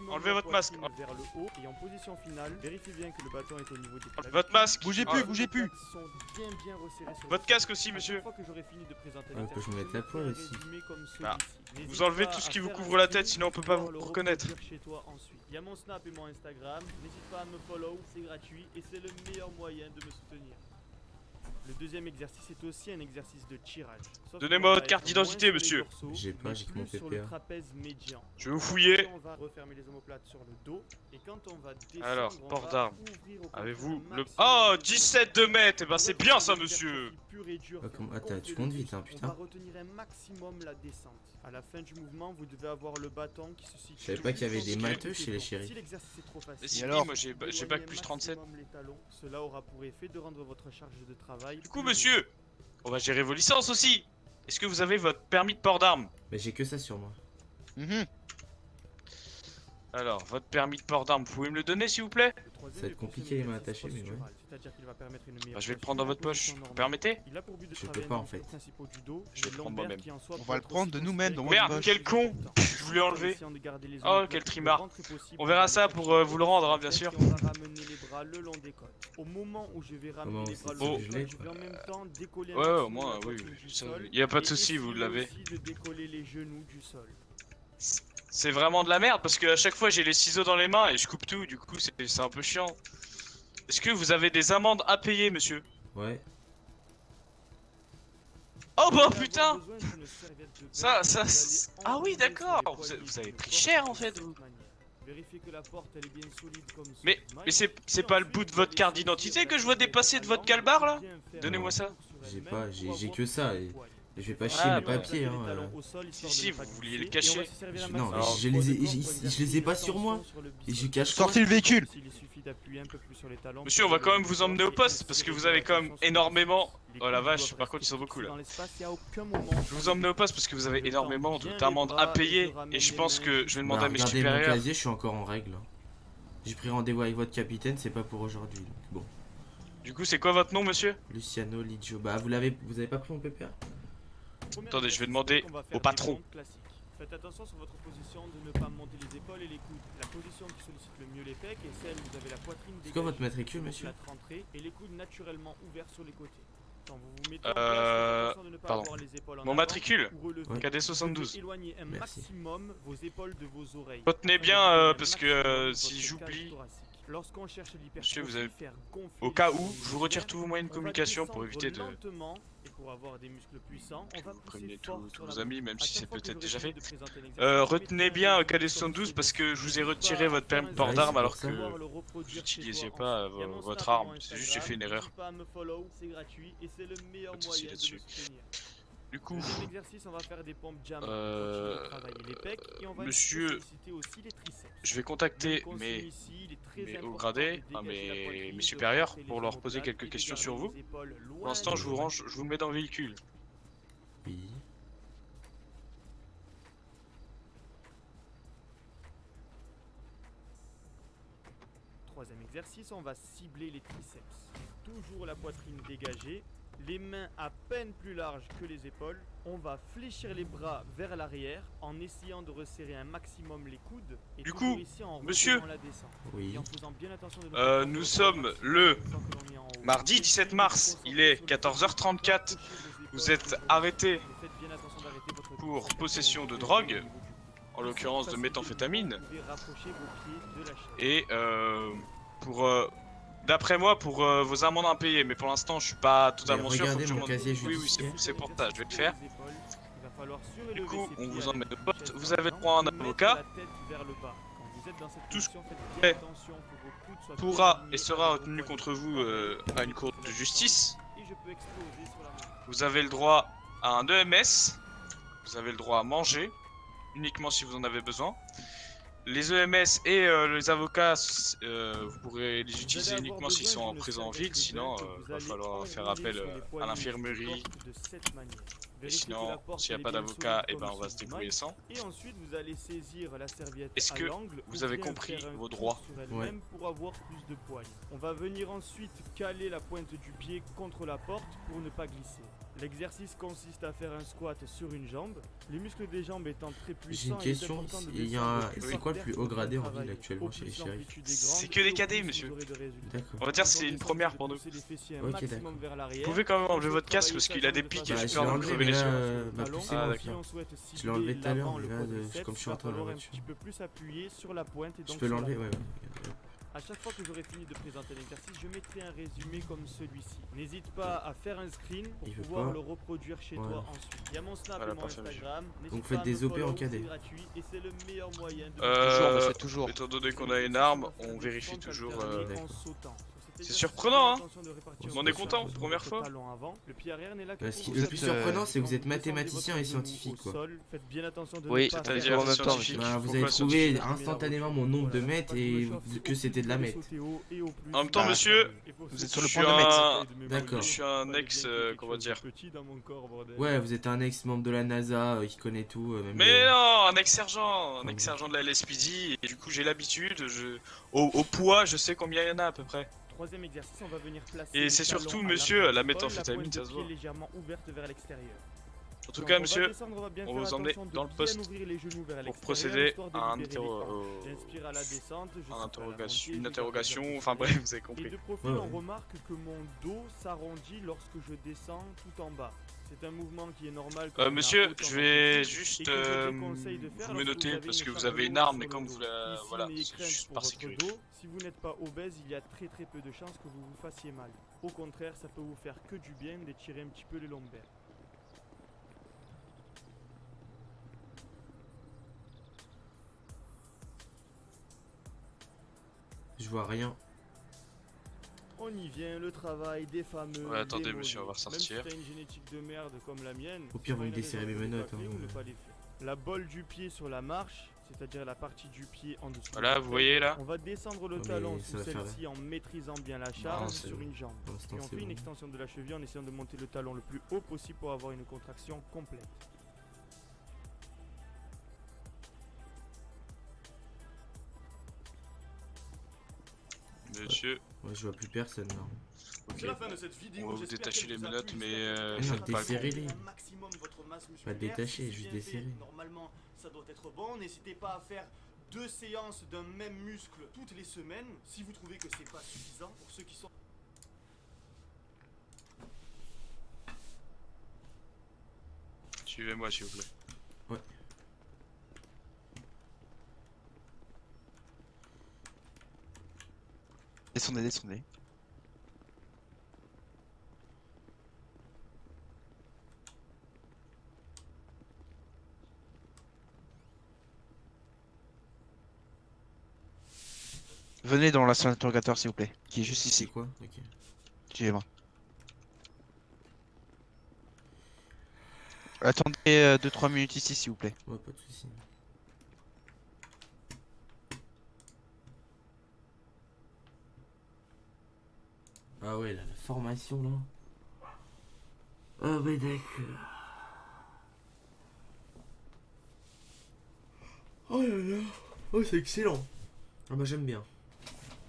Enlevez votre masque. Vers le haut et en position finale, vérifiez bien que le bâton est au niveau des clavicules. Votre masque. Bougez plus, bougez plus. Votre casque aussi, monsieur. Que je me mette la poêle aussi. Ah. Vous enlevez tout ce qui vous couvre la tête, sinon on peut pas vous reconnaître. Il y a mon Snap et mon Instagram. N'hésite pas à me follow, c'est gratuit et c'est le meilleur moyen de me soutenir. Le deuxième exercice est aussi un exercice de tirage. Donnez-moi votre carte d'identité, monsieur. J'ai pas, j'ai que mon PPA. Je vais vous fouiller. On va refermer les omoplates sur le dos et quand on va descendre, Alors, on port va d'armes. ouvrir au Avez-vous compteur le... maximum Oh, de 17 de mètres. Eh ben c'est bien ça, monsieur. pur et dur, Attends, tu comptes vite, hein, on putain. va retenir un maximum la descente. À la fin du mouvement, vous devez avoir le bâton qui se situe. Je savais pas qu'il y avait des matheux chez les chéris. Si l'exercice est trop facile, Et si, alors moi j'ai bac plus 37. les talons. Cela aura pour effet de rendre votre charge de travail. Du coup, monsieur, on va gérer vos licences aussi. Est-ce que vous avez votre permis de port d'armes? Mais j'ai que ça sur moi. Alors, votre permis de port d'armes, vous pouvez me le donner s'il vous plaît? Ça va être compliqué les mains attachées, mais ouais. Bah, je vais le prendre dans votre poche. Vous permettez? Je peux pas en fait. Je vais le prendre moi-même. On va le prendre de nous-mêmes dans Merde, votre poche. quel con! Je voulais enlever. Oh, quel trimard. On verra ça pour vous le rendre, hein, bien sûr. On va ramener les bras le long des côtes. Au moment où je vais ramener les bras le long Oh. des côtes, je vais en même temps décoller un Ouais, au maximum moins, la oui. poitrine du sol Y a pas de et souci, vous essayer l'avez. aussi de décoller les genoux du sol. C'est vraiment de la merde parce que à chaque fois j'ai les ciseaux dans les mains et je coupe tout, du coup c'est un peu chiant. Est-ce que vous avez des amendes à payer, monsieur? Ouais. Oh bah putain! Ça... Ah oui, d'accord! Vous avez pris cher en fait, vous. Mais c'est pas le bout de votre carte d'identité que je vois dépasser de votre calbar là? Donnez-moi ça. J'ai pas, j'ai que ça et je vais pas chier Ah, mes bah. papiers, hein. Si, vous vouliez le cacher. Non, Alors, je les ai pas sur moi. Et je cache quoi? Sortez le véhicule. Monsieur, on va quand même vous emmener au poste parce que vous avez quand même énormément... Oh la vache, par contre ils sont beaucoup là. Je vais vous emmener au poste parce que vous avez énormément d'amendes à payer et je pense que je vais demander à mes Regardez mon supérieurs. casier, je suis encore en règle. J'ai pris rendez-vous avec votre capitaine, c'est pas pour aujourd'hui. Donc bon. Du coup, c'est quoi votre nom, monsieur? Luciano Ligio. Bah vous avez pas pris mon PPA? Attendez, je vais demander au patron. Faites attention sur votre position de ne pas monter les épaules et les coudes. La position qui sollicite le mieux les pecs est celle où vous avez la poitrine dégagée. C'est quoi votre matricule, monsieur? Rentrée et les coudes naturellement ouverts sur les côtés. Quand vous vous mettez en place, faites attention de ne pas pardon. avoir les épaules en Mon avant matricule, ou relevées. KD72. Éloignez un Merci. maximum vos épaules de vos oreilles. Retenez Afin bien, de libérer parce un que, maximum de si votre j'oublie- cage thoracique. Lorsqu'on cherche Monsieur, vous avez... faire gonfler Au les cas où, muscles je vous retire tous vos moyens de on va communication pour descendre éviter de... lentement, et pour avoir des muscles puissants, on va Vous pousser prévenez fort tous sur vos la amis, main. même À si chaque c'est fois que peut-être j'aurai déjà fini fait. de présenter l'exercice, Retenez bien KD72 parce que je vous ai retiré votre permis de port Ouais, d'armes c'est alors pour ça. que vous n'utilisiez pas votre arme. C'est juste j'ai fait une erreur. Pas de soucis là-dessus. Du coup, Deuxième exercice, on va faire des pompes jam pour continuer de travailler les pecs et on va monsieur, solliciter aussi les triceps. je vais contacter Comme mes consigne ici, il est très hauts important gradés, de dégager la poitrine, mes de supérieurs rentrer pour les leur poser omoplates quelques et de questions garder sur vous. les épaules loin Pour l'instant, je vous mets dans le véhicule. Oui. Troisième exercice, on va cibler les triceps. Toujours la poitrine dégagée, les mains à peine plus larges que les épaules. On va fléchir les bras vers l'arrière en essayant de resserrer un maximum les coudes. Et Du toujours coup, ici en monsieur, retenant la descente. Oui. Et en faisant bien attention de ne pas faire nous de sommes maximum le une fois que l'on est en haut. mardi 17 mars, il est 14h34. Vous êtes arrêté Faites bien attention d'arrêter votre pour triceps possession de au drogue, niveau du en l'occurrence de méthamphétamine, Vous pouvez rapprocher vos pieds de la chaise. et pour d'après moi pour vos amendes impayées, mais pour l'instant je suis pas totalement sûr. Faut que regardez je mon m'en- casier Oui, judiciaire. c'est pour ça, je vais le faire. Il va falloir surélever Du coup, ses on pieds vous emmène avec au poste. vitesse Vous avez en droit à un avant, mettre avocat. la tête vers le bas. Quand vous êtes dans cette Tout ce position, faites qui bien est attention que vos coudes soient pourra bien et sera alignés retenu avec vos contre poignets. vous à une cour de justice. Et je peux exploser sur la main. Vous avez le droit à un EMS. Vous avez le droit à manger, uniquement si vous en avez besoin. Les EMS et les avocats, vous pourrez les utiliser uniquement s'ils sont en prison en ville, sinon il va falloir faire appel à l'infirmerie. Et sinon, s'il n'y a pas d'avocat, et ben on va se débrouiller sans. Et ensuite, vous allez saisir la serviette Est-ce à que l'angle vous ou avez bien compris faire un vos tour droits? sur elle-même pour avoir plus de poigne. On va venir ensuite caler la pointe du pied contre la porte pour ne pas glisser. L'exercice consiste à faire un squat sur une jambe, les muscles des jambes étant très J'ai puissants. une question, c'est quoi le plus haut gradé en ville actuellement chez les shérifs? C'est que des cadets, monsieur. D'accord. On va dire que c'est une première pour nous. Ok, d'accord. Vous pouvez quand même enlever votre casque parce qu'il a des pics et Bah, j'ai je peur l'ai de me enlevé, crever mais les là, yeux. m'a poussé Ah, mon d'accord. frère. Je l'ai enlevé tout à l'heure, mais là, comme je suis en train de la voiture. Un petit peu plus appuyé sur la pointe et Je donc peux sur la l'enlever, pointe. ouais. À chaque fois que j'aurai fini de présenter l'exercice, je mettrai un résumé comme celui-ci. N'hésite pas à faire un screen pour Il veut pouvoir pas. le reproduire chez Ouais. toi ensuite. Il y a mon Snap Voilà, et mon parfait, Instagram. Donc N'hésite faites pas à des me OP en follow, cadet. c'est gratuit et c'est le meilleur moyen de Euh, toujours. Étant donné qu'on a une arme, on vérifie toujours. en sautant. C'est surprenant, hein. On On en est content, première fois. Le pied arrière n'est là que Le pour plus vous surprenant, c'est que vous Quand êtes mathématicien et descendez votre scientifique, genou au quoi. sol, faites bien attention de Oui, ne pas c'est-à-dire faire en même temps, scientifique. Bah, vous Pourquoi avez trouvé scientifique instantanément mon nombre de mètres et vu que c'était de la mètre. En même temps, Bah, monsieur, vous êtes sur je le suis point de mettre. D'accord. Je suis un ex, comment dire. Ouais, vous êtes un ex-membre de la NASA qui connaît tout, même Mais les- non, un ex-sergent de la LSPD, et du coup j'ai l'habitude, au poids je sais combien il y en a à peu près. Troisième exercice, on va venir placer Et les c'est talons surtout, à monsieur, l'arrière la de l'épaule, méthamphétamine, pointe ça de se pied voit. légèrement ouverte vers l'extérieur. En tout Quand cas on va monsieur, descendre, on va bien on faire vous emmener attention de dans le bien poste ouvrir les genoux vers pour l'extérieur, procéder histoire de à un libérer les pentes. J'inspire à la descente, je souffle à la interrogation, montée, une je interrogation, garde la enfin posture. bref, vous avez Et compris. de profil, Ouais, on ouais. remarque que mon dos s'arrondit lorsque je descends tout en bas. C'est un mouvement qui est normal. Monsieur, je vais juste vous menoter parce que vous avez une arme, mais comme vous la... Voilà, c'est juste par sécurité. Si vous n'êtes pas obèse, il y a très peu de chances que vous vous fassiez mal. Au contraire, ça peut vous faire que du bien d'étirer un petit peu les lombaires. Je vois rien. On y vient, le travail des fameux. Ouais, attendez, les monsieur, on va mollets. ressortir. Même si t'as une génétique de merde comme la mienne, Au pire, vous c'est me pas une desserrez raison mes de menottes, bâcler hein. ou ne pas les faire. La bolle du pied sur la marche, c'est-à-dire la partie du pied en dessous. Voilà, vous voyez là. On va descendre le Ouais, talon mais ça sous va faire celle-ci en maîtrisant bien la charge c'est sur bon. une jambe. Pour l'instant, Et on c'est fait une bon. extension de la cheville en essayant de monter le talon le plus haut possible pour avoir une contraction complète. Monsieur, Ouais, je vois plus personne là. ok. C'est la fin de cette vidéo. On va vous j'espère détacher qu'elle les vous a menottes, plu, mais j'espère non, qu'elle vous a desserrez-les. un maximum votre masse Pas musculaire. détacher, Si juste c'est bien fait, desserrer. Normalement, ça doit être bon. N'hésitez pas à faire 2 séances d'un même muscle toutes les semaines. Si vous trouvez que c'est pas suffisant, pour ceux qui sont Suivez-moi s'il vous plaît. Ouais. Descendez. Venez dans la salle interrogatoire s'il vous plaît, qui est juste C'est ici. quoi? Ok. Suivez-moi. Attendez 2-3 minutes ici s'il vous plaît. Ouais, pas de soucis. Ah ouais, là, la formation là. Ah ouais, d'accord. Oh là là. Oh, c'est excellent. Ah bah j'aime bien.